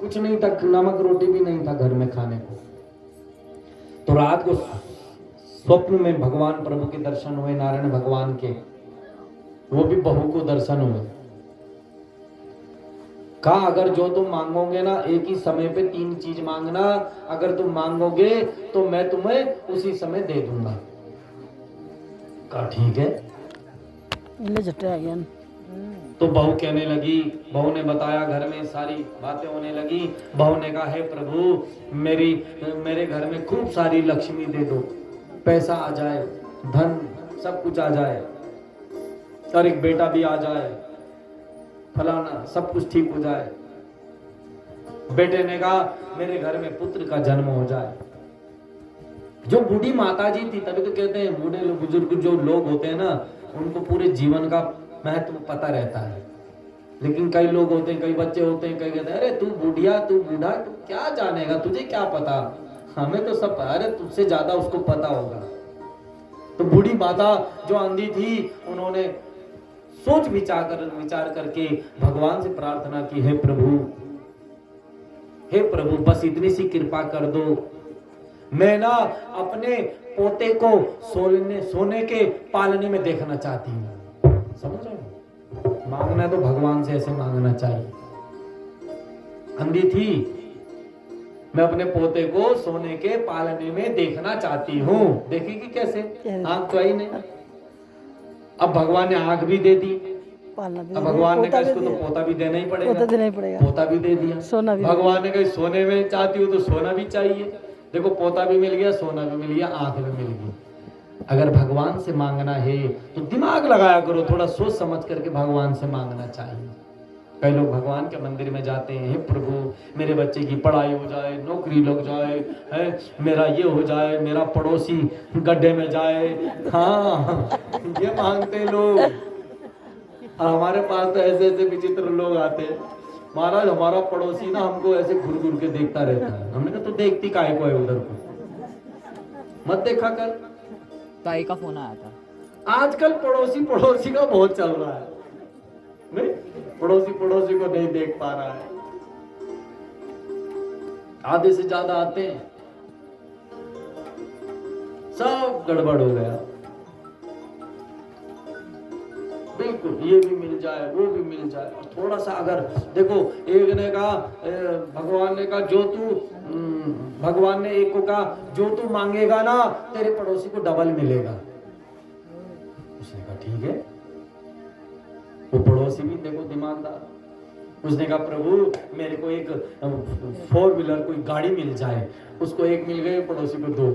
कुछ नहीं था, नमक रोटी भी नहीं था घर में खाने को। तो रात को स्वप्न में भगवान प्रभु के दर्शन हुए, नारायण भगवान के, वो भी बहू को दर्शन हुए। कहा अगर जो तुम मांगोगे ना, एक ही समय पे 3 चीज मांगना, अगर तुम मांगोगे तो मैं तुम्हें उसी समय दे दूंगा। कहा ठीक है। तो बहू कहने लगी, बहू ने बताया, घर में सारी बातें होने लगी। बहू ने कहा हे प्रभु मेरे घर में खूब सारी लक्ष्मी दे दो, पैसा आ जाए, धन सब कुछ आ जाए, और एक बेटा भी आ जाए, फलाना सब कुछ ठीक हो जाए। बेटे ने कहा मेरे घर में पुत्र का जन्म हो जाए। जो बूढ़ी माता जी थी, तभी तो कहते हैं बूढ़े लोग, बुजुर्ग जो लोग होते हैं ना, उनको पूरे जीवन का महत्व पता रहता है। लेकिन कई लोग होते हैं, कई बच्चे होते हैं, कई कहते हैं अरे तू बुढ़िया, तू बूढ़ा, तू क्या जानेगा, तुझे क्या पता, हमें तो सब, अरे तुझसे ज्यादा उसको पता होगा। तो बूढ़ी माता जो अंधी थी, उन्होंने सोच विचार करके भगवान से प्रार्थना की, हे प्रभु बस इतनी सी कृपा कर दो, मैं ना अपने पोते को सोने के पालने में देखना चाहती हूँ। समझ रहे हो, मांगना तो भगवान से ऐसे मांगना चाहिए। अंधी थी, मैं अपने पोते को सोने के पालने में देखना चाहती हूँ। देखेगी कैसे, आंख तो आई नहीं। अब भगवान ने आंख भी दे दी। अब भगवान ने कहा इसको तो पोता भी देना ही पड़ेगा, पोता भी दे दिया। भगवान ने कहा सोने में चाहती हूँ तो सोना भी चाहिए। देखो पोता भी मिल गया, सोना भी मिल गया, आंख भी मिल गई। अगर भगवान से मांगना है तो दिमाग लगाया करो, थोड़ा सोच समझ करके भगवान से मांगना चाहिए। कई लोग भगवान के मंदिर में जाते हैं, हे प्रभु मेरे बच्चे की पढ़ाई हो जाए, नौकरी लग जाए, है मेरा ये हो जाए, मेरा पड़ोसी गड्ढे में जाए, हाँ ये मांगते लोग। हमारे पास तो ऐसे ऐसे विचित्र लोग आते हैं, महाराज हमारा पड़ोसी ना हमको ऐसे घूर घूर के देखता रहता है। हमने कहा तो देखती काहे को है, उधर को मत देखा कर। ताई का फोन आया था। आजकल पड़ोसी का बहुत चल रहा है, नहीं पड़ोसी को नहीं देख पा रहा है। आधे से ज्यादा आते हैं, सब गड़बड़ हो गया। बिल्कुल ये भी मिल जाए, वो भी मिल जाए। और थोड़ा सा अगर देखो, एक ने कहा, भगवान ने कहा भगवान ने एक को कहा जो तू मांगेगा ना तेरे पड़ोसी को डबल मिलेगा। उसने कहा ठीक है। वो पड़ोसी भी देखो दिमागदार, उसने कहा प्रभु मेरे को एक 4 व्हीलर कोई गाड़ी मिल जाए। उसको एक मिल गई, पड़ोसी को 2।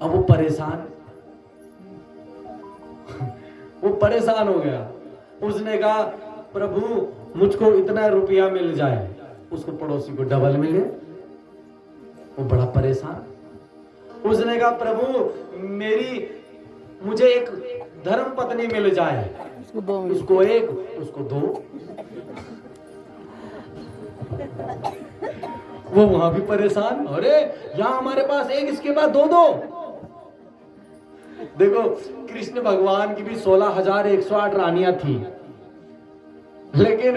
अब वो परेशान हो गया। उसने कहा प्रभु मुझको इतना रुपया मिल जाए, उसको पड़ोसी को डबल मिले। वो बड़ा परेशान। उसने कहा प्रभु मुझे एक धर्म पत्नी मिल जाए, उसको 1 उसको 2। वो वहां भी परेशान, अरे यहां हमारे पास 1, इसके बाद 2। देखो कृष्ण भगवान की भी 16,108 रानियां थी, लेकिन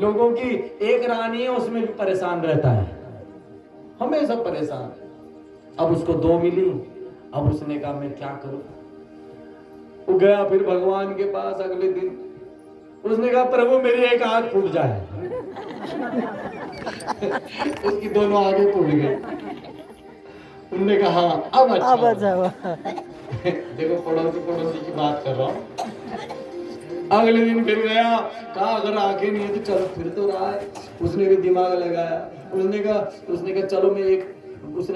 लोगों की एक रानी है, उसमें भी परेशान रहता है, हमेशा परेशान। अब उसको 2 मिली। अब उसने कहा मैं क्या करूं। वो गया फिर भगवान के पास अगले दिन। उसने कहा प्रभु मेरी एक आंख फूट जाए। उसकी दोनों आंखें फूट गई। उन्होंने कहा अब अच्छा। देखो पड़ोसी की बात कर रहा हूँ। अगले दिन फिर गया, कहा अगर आंखें नहीं है तो चलो, फिर तो रहा है। उसने भी दिमाग लगाया। उसने कहा चलो मैं एक, उसने